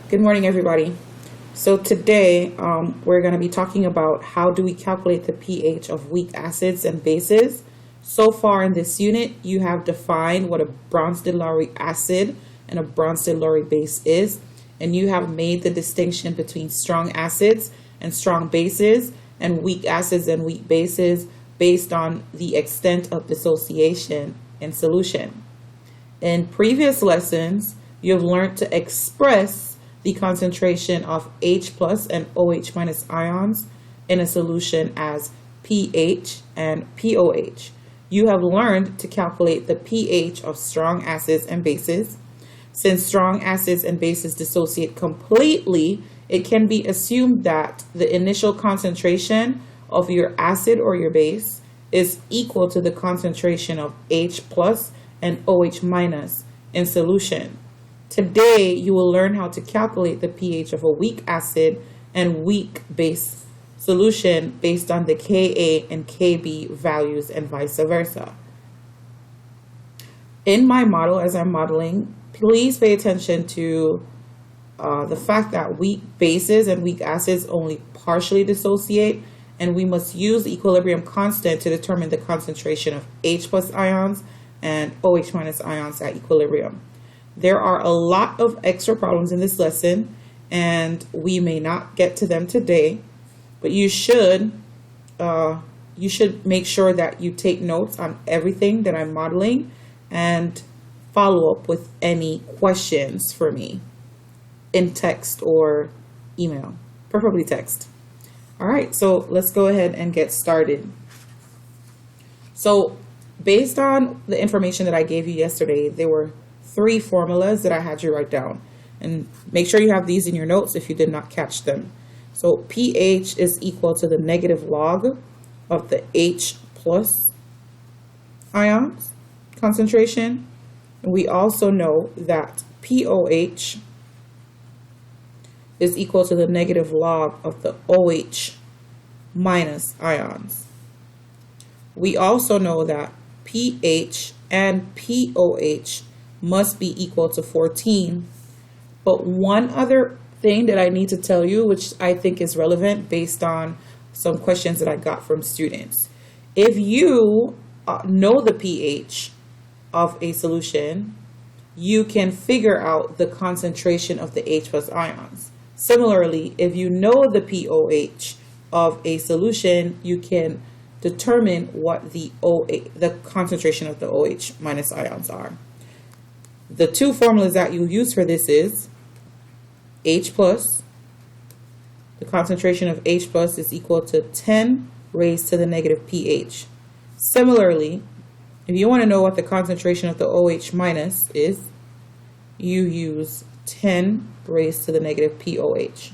Good morning, everybody. So today we're going to be talking about how do we calculate the pH of weak acids and bases. So far in this unit, you have defined what a Bronsted-Lowry acid and a Bronsted-Lowry base is, and you have made the distinction between strong acids and strong bases and weak acids and weak bases based on the extent of dissociation in solution. In previous lessons, you have learned to express the concentration of H plus and OH minus ions in a solution as pH and POH. You have learned to calculate the pH of strong acids and bases. Since strong acids and bases dissociate completely, it can be assumed that the initial concentration of your acid or your base is equal to the concentration of H plus and OH minus in solution. Today, you will learn how to calculate the pH of a weak acid and weak base solution based on the Ka and Kb values and vice versa. In my model, as I'm modeling, please pay attention to the fact that weak bases and weak acids only partially dissociate, and we must use the equilibrium constant to determine the concentration of H plus ions and OH minus ions at equilibrium. There are a lot of extra problems in this lesson, and we may not get to them today, but you should make sure that you take notes on everything that I'm modeling and follow up with any questions for me in text or email, preferably text. All right, so let's go ahead and get started. So based on the information that I gave you yesterday, there were 3 formulas that I had you write down, and make sure you have these in your notes if you did not catch them. So pH is equal to the negative log of the H plus ions concentration. And we also know that POH is equal to the negative log of the OH minus ions. We also know that pH and POH must be equal to 14. But one other thing that I need to tell you, which I think is relevant based on some questions that I got from students. If you know the pH of a solution, you can figure out the concentration of the H plus ions. Similarly, if you know the POH of a solution, you can determine what the concentration of the OH minus ions are. The 2 formulas that you use for this is H plus. The concentration of H plus is equal to 10 raised to the negative pH. Similarly, if you want to know what the concentration of the OH minus is, you use 10 raised to the negative POH.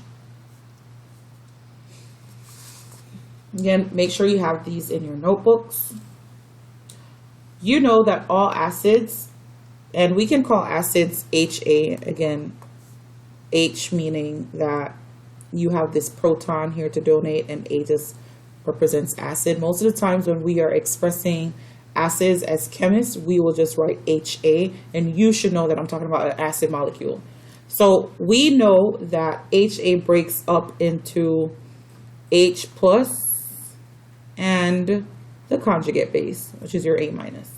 Again, make sure you have these in your notebooks. You know that all acids, and we can call acids HA, again, H meaning that you have this proton here to donate, and A just represents acid. Most of the times when we are expressing acids as chemists, we will just write HA, and you should know that I'm talking about an acid molecule. So we know that HA breaks up into H plus and the conjugate base, which is your A minus.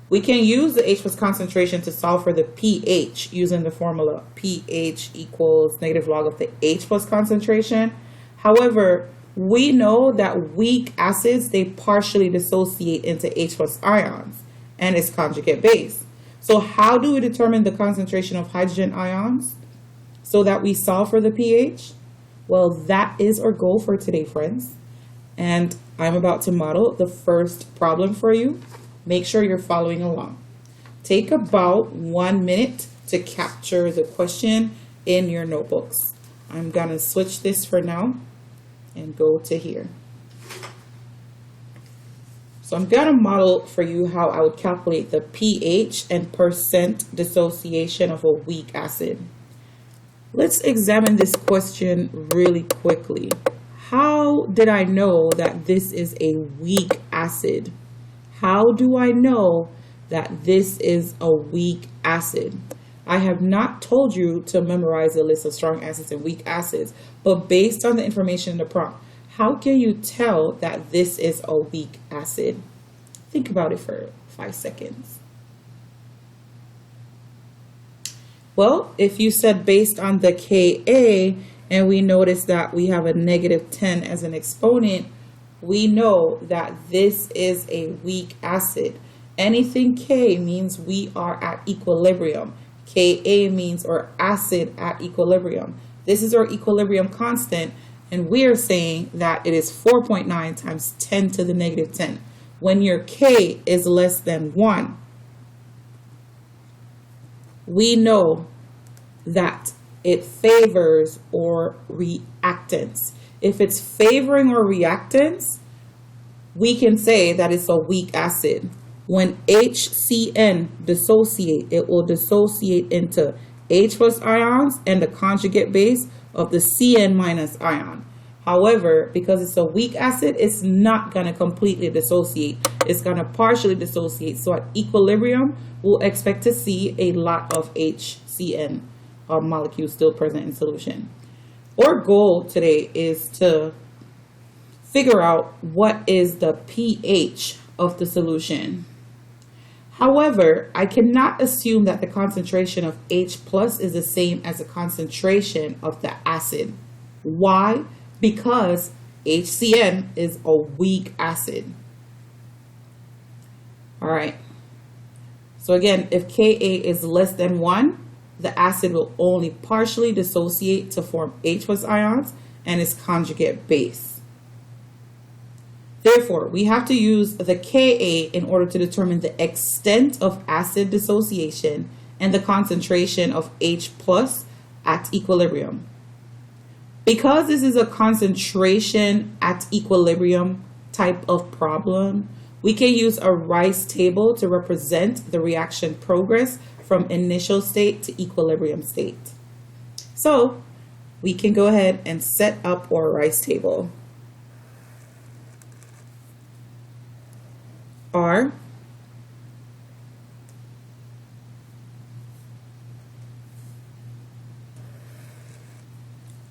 We can use the H plus concentration to solve for the pH using the formula pH equals negative log of the H plus concentration. However, we know that weak acids, they partially dissociate into H plus ions and its conjugate base. So how do we determine the concentration of hydrogen ions so that we solve for the pH? Well, that is our goal for today, friends. And I'm about to model the first problem for you. Make sure you're following along. Take about 1 minute to capture the question in your notebooks. I'm going to switch this for now and go to here. So I'm going to model for you how I would calculate the pH and percent dissociation of a weak acid. Let's examine this question really quickly. How did I know that this is a weak acid? How do I know that this is a weak acid? I have not told you to memorize a list of strong acids and weak acids, but based on the information in the prompt, how can you tell that this is a weak acid? Think about it for 5 seconds. Well, if you said based on the Ka, and we notice that we have a -10 as an exponent, we know that this is a weak acid. Anything K means we are at equilibrium. Ka means our acid at equilibrium. This is our equilibrium constant, and we are saying that it is 4.9 times 10 to the -10. When your K is less than 1, we know that it favors or reactants. If it's favoring or reactants, we can say that it's a weak acid. When HCN dissociate, it will dissociate into H plus ions and the conjugate base of the Cn minus ion. However, because it's a weak acid, it's not going to completely dissociate. It's going to partially dissociate. So at equilibrium, we'll expect to see a lot of HCN molecules still present in solution. Our goal today is to figure out what is the pH of the solution. However, I cannot assume that the concentration of H plus is the same as the concentration of the acid. Why? Because HCN is a weak acid. All right. So again, if Ka is less than 1, the acid will only partially dissociate to form H plus ions and its conjugate base. Therefore, we have to use the Ka in order to determine the extent of acid dissociation and the concentration of H plus at equilibrium. Because this is a concentration at equilibrium type of problem, we can use a Rice table to represent the reaction progress from initial state to equilibrium state. So we can go ahead and set up our Rice table. R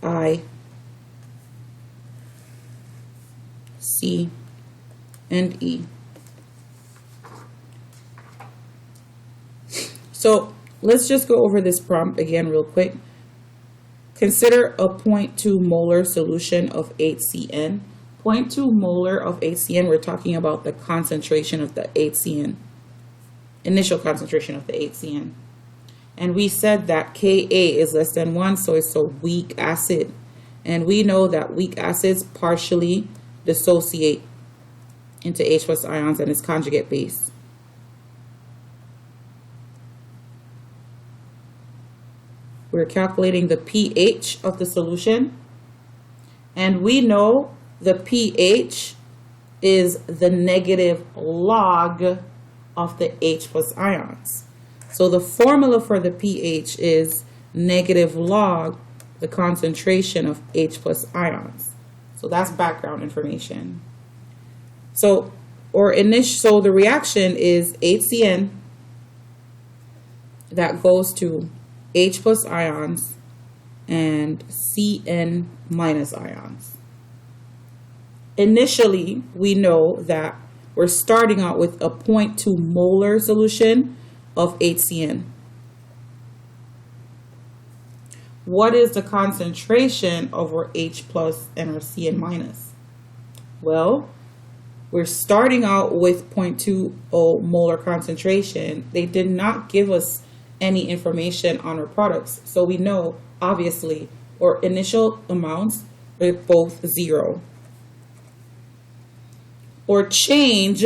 I C and E. So let's just go over this prompt again real quick. Consider a 0.2 molar solution of HCN. 0.2 molar of HCN, we're talking about the concentration of the HCN, initial concentration of the HCN. And we said that Ka is less than 1, so it's a weak acid. And we know that weak acids partially dissociate into H plus ions and its conjugate base. We're calculating the pH of the solution, and we know the pH is the negative log of the H plus ions. So the formula for the pH is negative log the concentration of H plus ions. So that's background information. So the reaction is HCN that goes to H plus ions and Cn minus ions. Initially, we know that we're starting out with a 0.2 molar solution of HCN. What is the concentration of our H plus and our Cn minus? Well, we're starting out with 0.20 molar concentration. They did not give us any information on our products. So we know, obviously, our initial amounts are both 0. Or change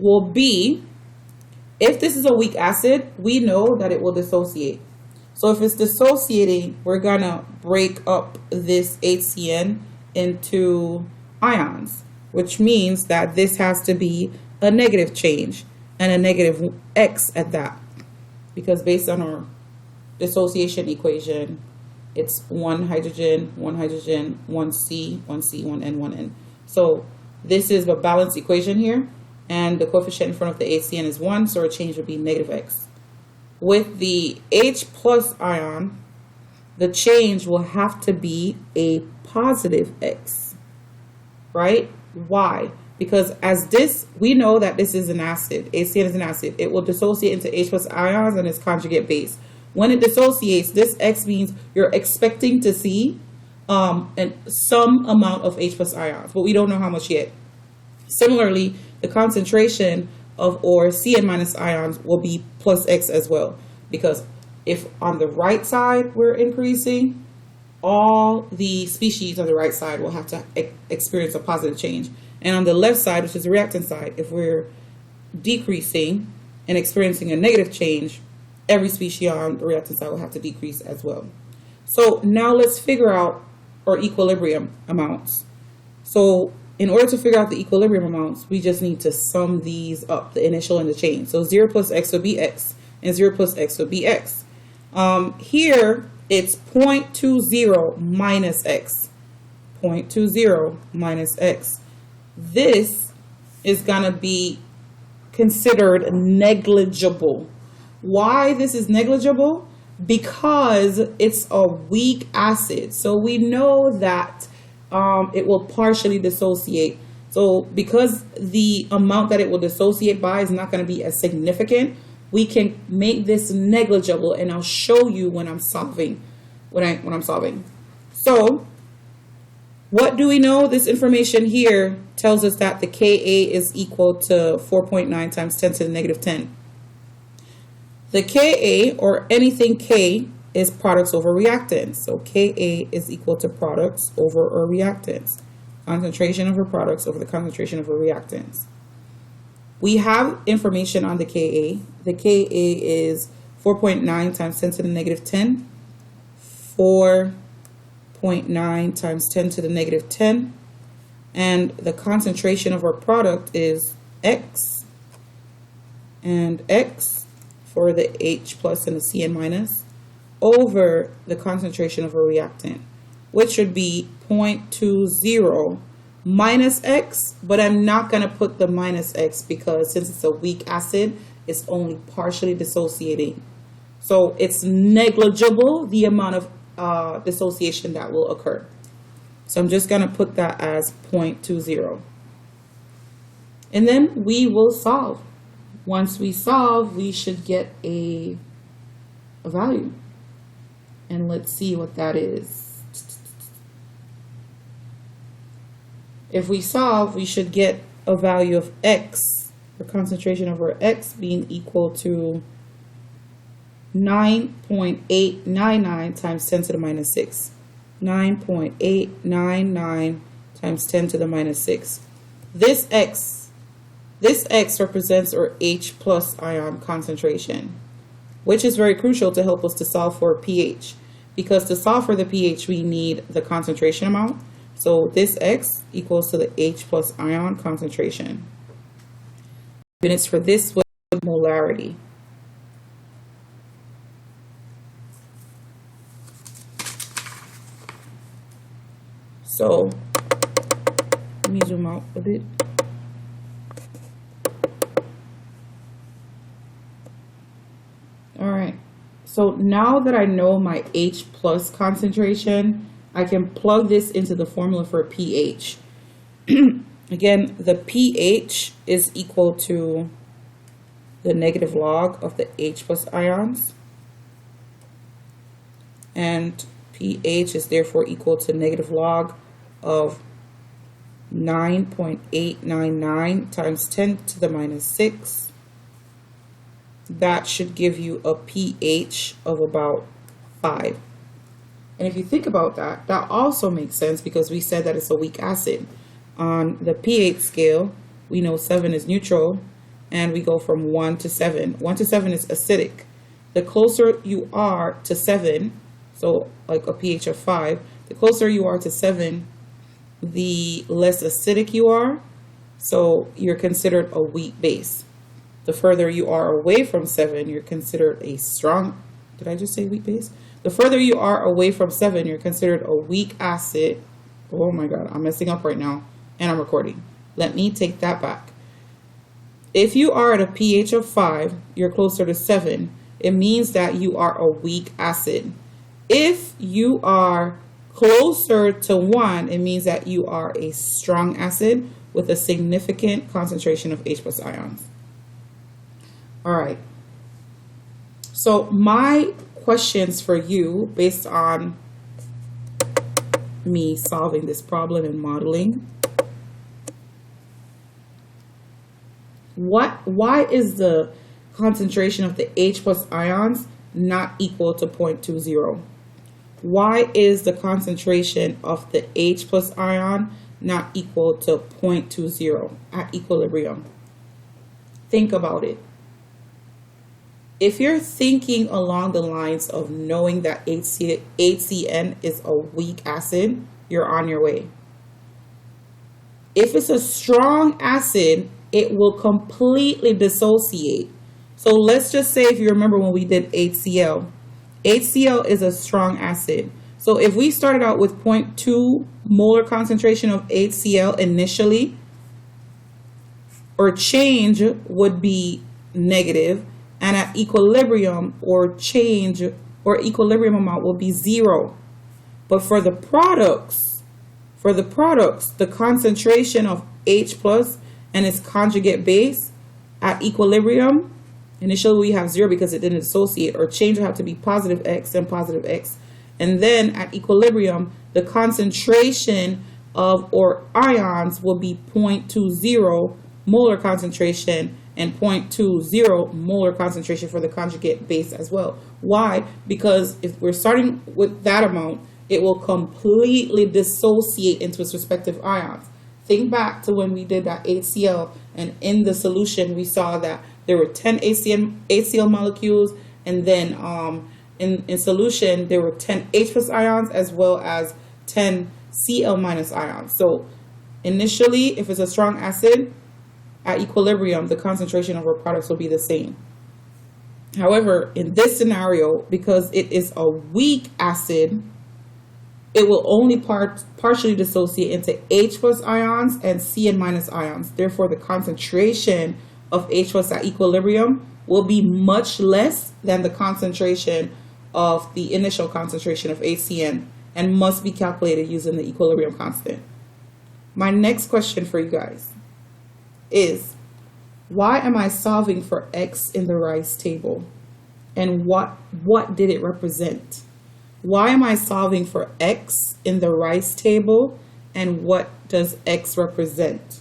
will be, if this is a weak acid, we know that it will dissociate. So if it's dissociating, we're going to break up this HCN into ions, which means that this has to be a negative change and a negative X at that. Because based on our dissociation equation, it's 1 hydrogen, 1 C, 1 C, 1 N, 1 N. So this is a balanced equation here, and the coefficient in front of the HCN is 1, so our change would be negative X. With the H plus ion, the change will have to be a positive X, right? Why? Because as this, we know that this is an acid. HCN is an acid. It will dissociate into H plus ions and its conjugate base. When it dissociates, this X means you're expecting to see some amount of H plus ions, but we don't know how much yet. Similarly, the concentration of or Cn minus ions will be plus X as well, because if on the right side we're increasing, all the species on the right side will have to experience a positive change. And on the left side, which is the reactant side, if we're decreasing and experiencing a negative change, every species on the reactant side will have to decrease as well. So now let's figure out our equilibrium amounts. So in order to figure out the equilibrium amounts, we just need to sum these up, the initial and the change. So 0 plus X would be X, and 0 plus X would be X. Here, it's 0.20 minus X. 0.20 minus X. This is going to be considered negligible. Why this is negligible? Because it's a weak acid. So we know that it will partially dissociate. So because the amount that it will dissociate by is not going to be as significant, we can make this negligible, and I'll show you when I'm solving. When I'm solving. So what do we know? This information here tells us that the Ka is equal to 4.9 times 10 to the negative 10. The Ka, or anything K, is products over reactants. So Ka is equal to products over our reactants. Concentration of our products over the concentration of our reactants. We have information on the Ka. The Ka is 4.9 times 10 to the negative 10. 4.9 times 10 to the negative 10. And the concentration of our product is X. And X for the H plus and the Cn minus over the concentration of a reactant, which should be 0.20 minus X, but I'm not going to put the minus X because since it's a weak acid, it's only partially dissociating. So it's negligible, the amount of dissociation that will occur. So I'm just going to put that as 0.20. And then we will solve. Once we solve, we should get a value. And let's see what that is. If we solve, we should get a value of X, the concentration over X being equal to 9.899 times 10 to the minus 6. 9.899 times 10 to the minus 6. This X represents our H plus ion concentration, which is very crucial to help us to solve for pH. Because to solve for the pH, we need the concentration amount. So this X equals to the H plus ion concentration. Units for this with molarity. So let me zoom out a bit. All right. So now that I know my H plus concentration, I can plug this into the formula for pH. Again, the pH is equal to the negative log of the H plus ions. And pH is therefore equal to negative log of 9.899 times 10 to the minus 6. That should give you a pH of about 5. And if you think about that, that also makes sense because we said that it's a weak acid. On the pH scale, we know 7 is neutral, and we go from 1 to 7. 1 to 7 is acidic. The closer you are to 7, so like a pH of 5, the closer you are to 7, the less acidic you are. So you're considered a weak base. The further you are away from 7, you're considered a strong, did I just say weak base? The further you are away from 7, you're considered a weak acid. Oh my God, I'm messing up right now and I'm recording. Let me take that back. If you are at a pH of 5, you're closer to 7. it means that you are a weak acid. If you are closer to 1, it means that you are a strong acid with a significant concentration of H plus ions. All right. So my questions for you, based on me solving this problem and modeling, why is the concentration of the H plus ions not equal to 0.20? Why is the concentration of the H plus ion not equal to 0.20 at equilibrium? Think about it. If you're thinking along the lines of knowing that HCN is a weak acid, you're on your way. If it's a strong acid, it will completely dissociate. So let's just say, if you remember when we did HCl, HCl is a strong acid. So if we started out with 0.2 molar concentration of HCl initially, or change would be negative, and at equilibrium or change or equilibrium amount will be 0. But for the products, the concentration of H plus and its conjugate base at equilibrium, initially we have 0 because it didn't dissociate, or change will have to be positive X and positive X. And then at equilibrium, the concentration of or ions will be 0.20 molar concentration and 0.20 molar concentration for the conjugate base as well. Why? Because if we're starting with that amount, it will completely dissociate into its respective ions. Think back to when we did that HCl, and in the solution we saw that there were 10 HCl molecules, and then in solution there were 10 H plus ions as well as 10 Cl minus ions. So initially, if it's a strong acid, at equilibrium, the concentration of our products will be the same. However, in this scenario, because it is a weak acid, it will only partially dissociate into H plus ions and Cn minus ions. Therefore, the concentration of H plus at equilibrium will be much less than the concentration of the initial concentration of HCN, and must be calculated using the equilibrium constant. My next question for you guys is, why am I solving for X in the rice table? And what did it represent? Why am I solving for X in the rice table, and what does X represent?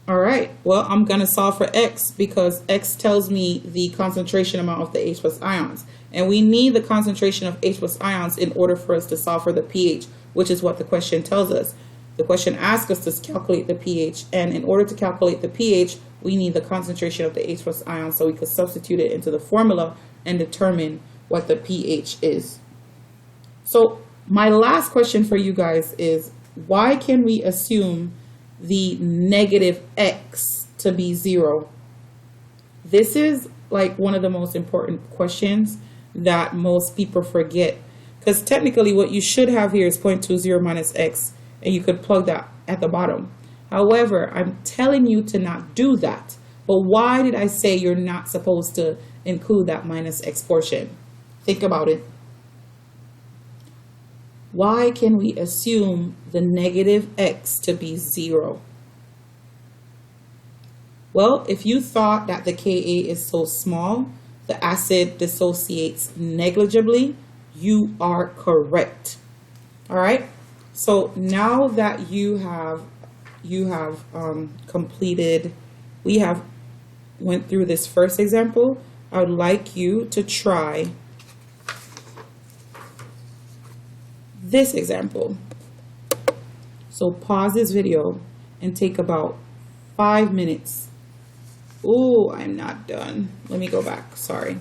All right, well, I'm going to solve for X because X tells me the concentration amount of the H plus ions. And we need the concentration of H plus ions in order for us to solve for the pH, which is what the question tells us. The question asks us to calculate the pH, and in order to calculate the pH, we need the concentration of the H plus ion, so we could substitute it into the formula and determine what the pH is. So my last question for you guys is, why can we assume the negative X to be 0? This is like one of the most important questions that most people forget, because technically what you should have here is 0.20 minus X, and you could plug that at the bottom. However, I'm telling you to not do that. But why did I say you're not supposed to include that minus X portion? Think about it. Why can we assume the negative X to be 0? Well, if you thought that the Ka is so small, the acid dissociates negligibly, you are correct. All right. So now that we have went through this first example, I would like you to try this example. So pause this video and take about 5 minutes. Oh, I'm not done. Let me go back. Sorry.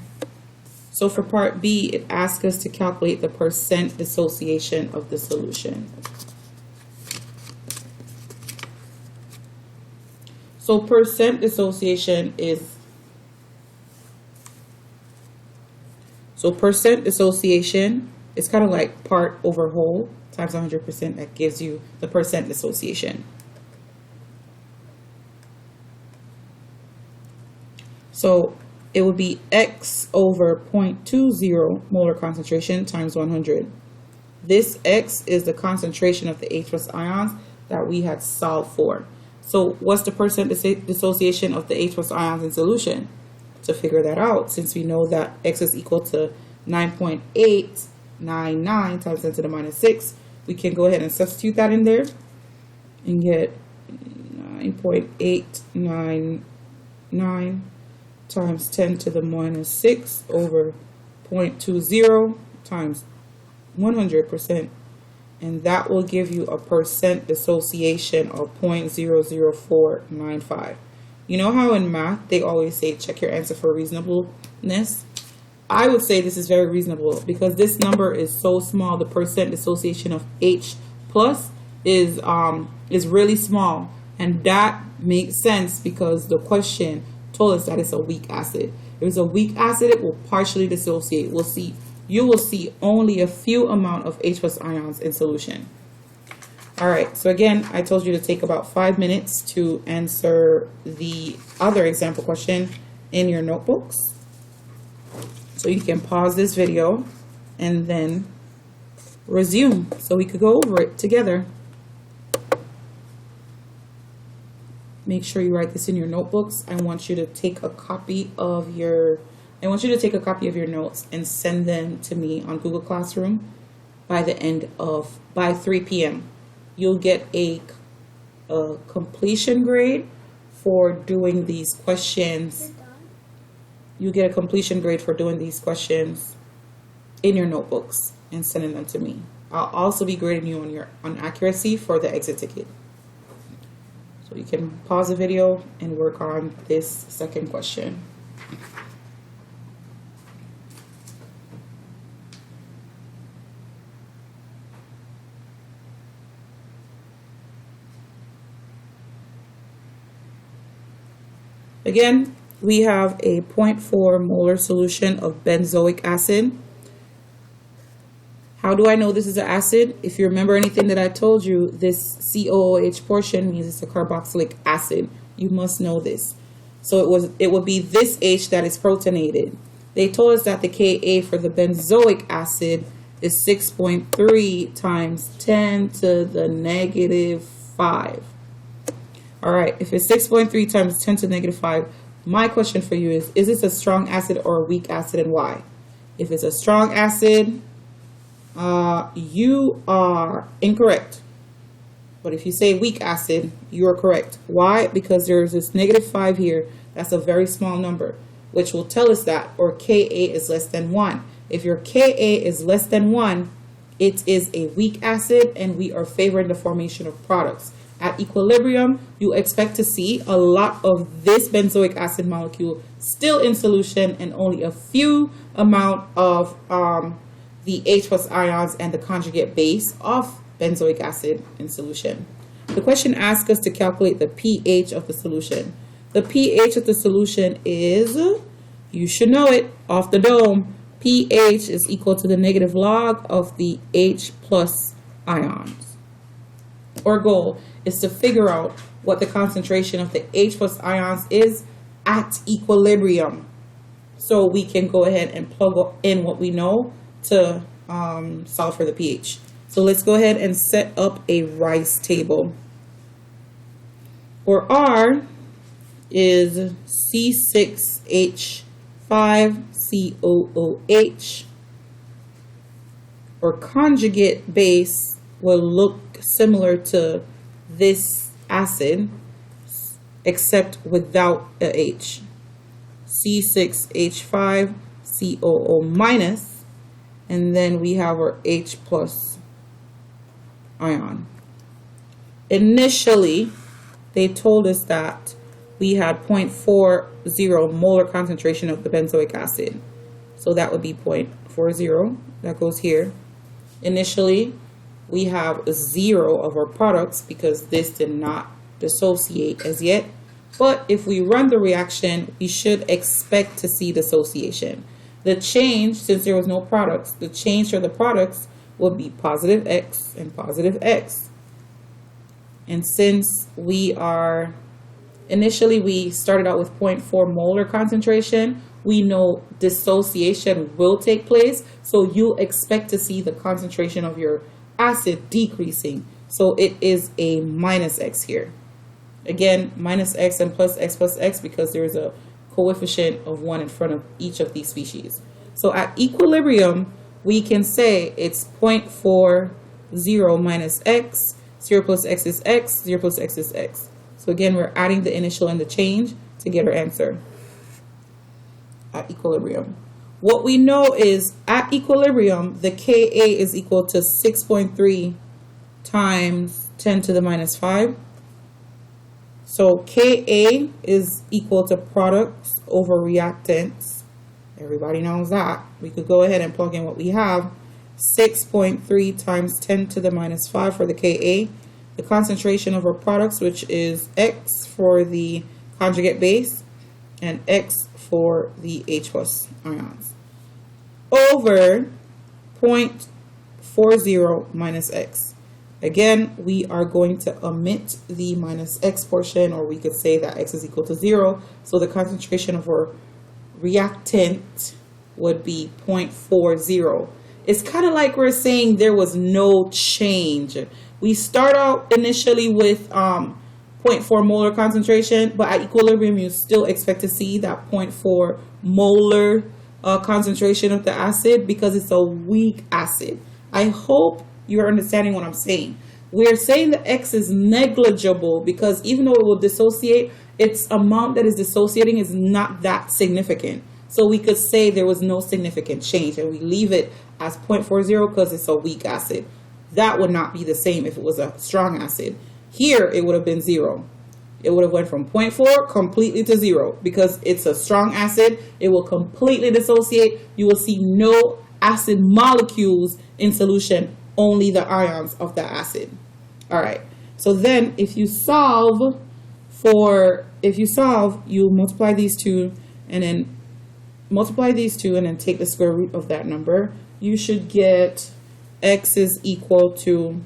So for part B, it asks us to calculate the percent dissociation of the solution. So percent dissociation is, it's kind of like part over whole times 100%. That gives you the percent dissociation. So it would be X over 0.20 molar concentration times 100. This X is the concentration of the H plus ions that we had solved for. So what's the percent dissociation of the H plus ions in solution? To figure that out, since we know that X is equal to 9.899 times 10 to the minus 6, we can go ahead and substitute that in there and get 9.899 times 10 to the minus 6 over 0.20 times 100%, and that will give you a percent dissociation of 0.00495. You know how in math they always say check your answer for reasonableness? I would say this is very reasonable because this number is so small. The percent dissociation of H plus is really small, and that makes sense because the question told us that it's a weak acid. If it's a weak acid, it will partially dissociate. You will see only a few amount of H plus ions in solution. All right, so again, I told you to take about 5 minutes to answer the other example question in your notebooks. So you can pause this video and then resume so we could go over it together. Make sure you write this in your notebooks. I want you to take a copy of your notes and send them to me on Google Classroom by 3 p.m. You'll get a completion grade for doing these questions. You get a completion grade for doing these questions in your notebooks and sending them to me. I'll also be grading you on accuracy for the exit ticket. So you can pause the video and work on this second question. Again, we have a 0.4 molar solution of benzoic acid. How do I know this is an acid? If you remember anything that I told you, this COOH portion means it's a carboxylic acid. You must know this. So it would be this H that is protonated. They told us that the Ka for the benzoic acid is 6.3 times 10 to the negative 5. All right, if it's 6.3 times 10 to the negative 5, my question for you is this a strong acid or a weak acid, and why? If it's a strong acid, you are incorrect. But if you say weak acid, you are correct. Why? Because there's this negative 5 here. That's a very small number, which will tell us that, or Ka is less than 1. If your Ka is less than 1, it is a weak acid, and we are favoring the formation of products. At equilibrium, you expect to see a lot of this benzoic acid molecule still in solution and only a few amount of the H plus ions and the conjugate base of benzoic acid in solution. The question asks us to calculate the pH of the solution. The pH of the solution is, you should know it off the dome, pH is equal to the negative log of the H plus ions. Our goal is to figure out what the concentration of the H plus ions is at equilibrium, so we can go ahead and plug in what we know to solve for the pH. So let's go ahead and set up a rice table. Or R is C6H5COOH. Or conjugate base will look similar to this acid, except without a H. C6H5COO minus, and then we have our H plus ion. Initially, they told us that we had 0.40 molar concentration of the benzoic acid. So that would be 0.40. That goes here. Initially, we have 0 of our products because this did not dissociate as yet. But if we run the reaction, we should expect to see dissociation. The change, since there was no products, the change for the products will be positive X and positive X. And since we started out with 0.4 molar concentration, we know dissociation will take place. So you'll expect to see the concentration of your acid decreasing. So it is a minus X here. Again, minus X and plus X because there's a coefficient of 1 in front of each of these species. So at equilibrium, we can say it's 0.40 minus X, 0 plus X is X, 0 plus X is X. So again, we're adding the initial and the change to get our answer at equilibrium. What we know is at equilibrium, the Ka is equal to 6.3 times 10 to the minus 5. So Ka is equal to products over reactants. Everybody knows that. We could go ahead and plug in what we have. 6.3 times 10 to the minus 5 for the Ka. The concentration of our products, which is X for the conjugate base and X for the H plus ions, over 0.40 minus X. Again, we are going to omit the minus X portion, or we could say that X is equal to 0. So the concentration of our reactant would be 0.40. It's kind of like we're saying there was no change. We start out initially with 0.4 molar concentration, but at equilibrium, you still expect to see that 0.4 molar concentration of the acid because it's a weak acid. I hope you're understanding what I'm saying. We're saying the X is negligible because even though it will dissociate, its amount that is dissociating is not that significant. So we could say there was no significant change and we leave it as 0.40 because it's a weak acid. That would not be the same if it was a strong acid. Here, it would have been 0. It would have went from 0.4 completely to 0 because it's a strong acid. It will completely dissociate. You will see no acid molecules in solution, only the ions of the acid. All right. So then if you solve, you multiply these two and then take the square root of that number. You should get X is equal to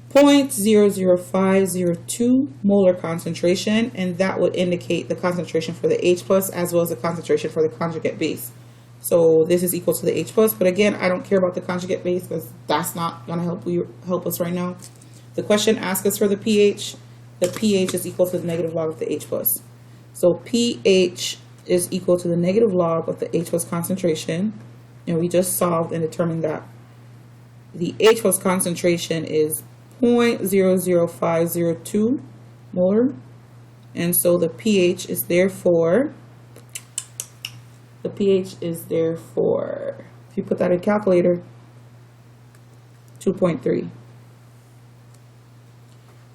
0.00502 molar concentration, and that would indicate the concentration for the H plus as well as the concentration for the conjugate base. So this is equal to the H plus, but again, I don't care about the conjugate base because that's not going to help us right now. The question asks us for the pH. The pH is equal to the negative log of the H plus. So pH is equal to the negative log of the H plus concentration, and we just solved and determined that the H plus concentration is 0.00502 molar, and so the pH is therefore, if you put that in a calculator, 2.3.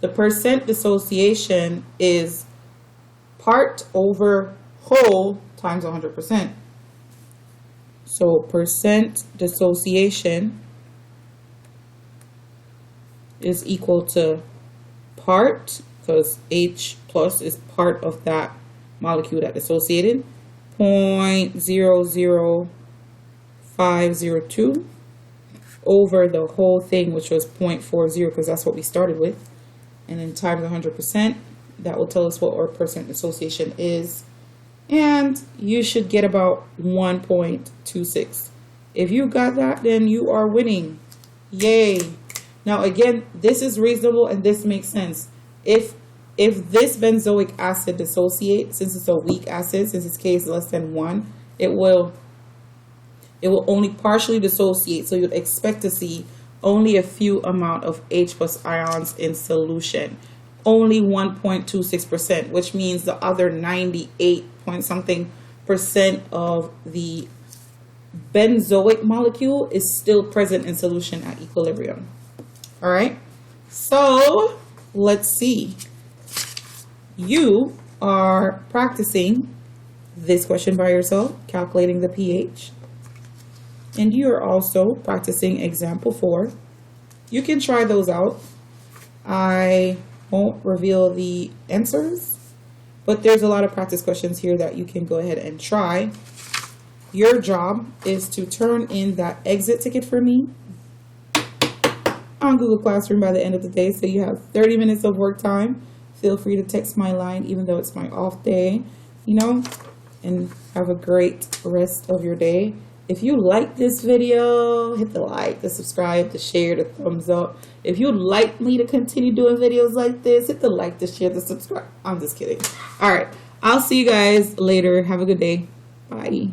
The percent dissociation is part over whole times 100%. So percent dissociation is equal to part, because H plus is part of that molecule that dissociated, 0.00502 over the whole thing, which was 0.40, because that's what we started with, and then times 100%. That will tell us what our percent dissociation is, and you should get about 1.26. If you got that, then you are winning. Yay! Now again, this is reasonable and this makes sense. If this benzoic acid dissociates, since it's a weak acid, since its K is less than 1, it will only partially dissociate. So you'd expect to see only a few amount of H plus ions in solution. Only 1.26%, which means the other 98 point something percent of the benzoic molecule is still present in solution at equilibrium. All right, so let's see. You are practicing this question by yourself, calculating the pH. And you are also practicing example 4. You can try those out. I won't reveal the answers, but there's a lot of practice questions here that you can go ahead and try. Your job is to turn in that exit ticket for me on Google Classroom by the end of the day. So you have 30 minutes of work time. Feel free to text my line, even though it's my off day. You know, and have a great rest of your day. If you like this video, hit the like, the subscribe, the share, the thumbs up. If you'd like me to continue doing videos like this, hit the like, the share, the subscribe. I'm just kidding. All right. I'll see you guys later. Have a good day. Bye.